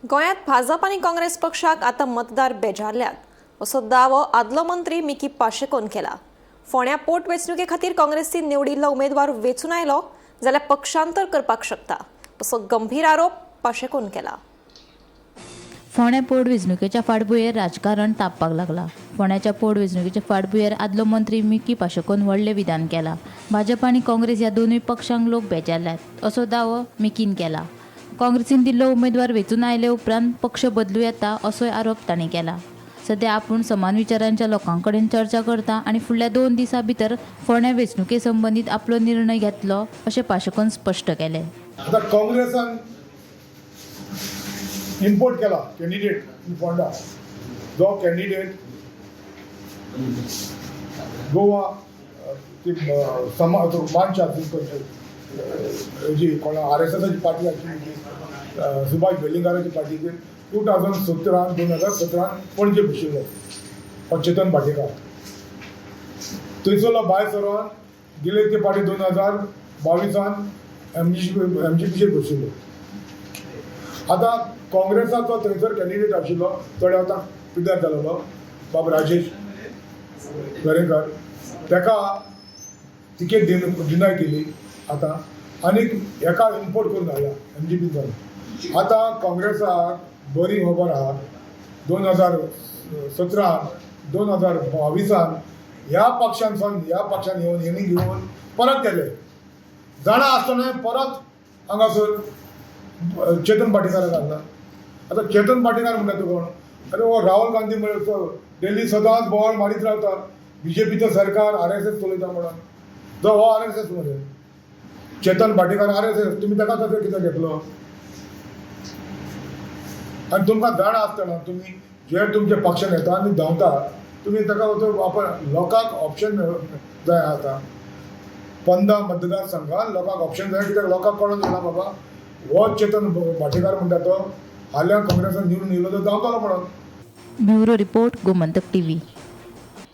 गोंयांत भाजप आनी काँग्रेस पक्षाक आतां मतदार बेजारल्यात असो दावो आदलो मंत्री मिकी पाशेकोन केला। फोंड्या पोटवेंचणुके खातीर काँग्रेसीन निवडिल्लो उमेदवार वेंचून आयलो जाल्यार पक्षांतर करपाक शकता असो गंभीर आरोप पाशेकोन केला। फोंड्या पोटवेंचणुकेच्या फाटभुंयेर राजकारण तापपाक लागला। फोंड्याच्या पोटवेंचणुकेच्या फाटभुंयेर आदलो मंत्री मिकी पाशेकोन व्हडलें विधान केलां। भाजप आनी काँग्रेस ह्या दोनूय पक्षांक लोक बेजारल्यात असो दावो मिकीन केला। काँग्रेसीन दिल्लो उमेदवार वेंचून आयले उपरांत पक्ष बदलूं येता असोय आरोप तांणी केला। सध्या आपूण समान विचारांच्या लोकां कडेन चर्चा करता आनी फुडल्या 2 दिसां भितर फोंड्या वेंचणुके संबंदीत आपलो निर्णय घेतलो अशें पाशेकोन स्पश्ट केलें। आता काँग्रेसान इम्पोर्ट केला कॅन्डिडेट इन फोंडा, जो कॅन्डिडेट गोवा मानशा जी कोण RSSची पार्टी आशिल्ली सुभाष वेलिंगाराची पार्टी 2017 पणजे बशिल्लो चेतन भाटेकार थंयसरलो भायर सरोन गेले ते पार्टी 2022 MGPचेर बशिल्लो। आता काँग्रेसाचो थंयसर कॅन्डिडेट आशिल्लो चड आतां पिड्ड्यार जालोलो बाब राजेश वेरेंकर, ताका तिकेट डिनाय केली आता आनीक हेका इम्पोर्ट करून हाडला MGPच्यान। आतां काँग्रेसाक बरी खबर आहा 2017 2022 ह्या पक्षान येवन हेणी घेवन परत केले जाणा आसतना परत हांगासर चेतन भाटेकाराक हाडला। आतां चेतन भाटेकार म्हणटा तो कोण? अरे हो राहुल गांधी म्हणटा डेली सदांच बोवाळ मारीत रावता BJPचो सरकार RSS चलयता म्हणून, जो हो RSS मरे चेतन भाटेकार RSS, तुमी ताका कसो कित्याक घेतलो? आनी तुमकां जाण आसतना तुमी जे तुमच्या पक्षान येता आनी धांवता तुमी ताका वापर लोकांक ऑप्शन जाय आतां 15 मतदारसंघात लोकांक ऑप्शन जाय, कित्याक लोकांक कळून येना बाबा हो चेतन भाटेकार म्हणटा तो हाल्या काँग्रेसान निवडून येयलो तो धांवतालो म्हणून। Bureau report Gomantak TV।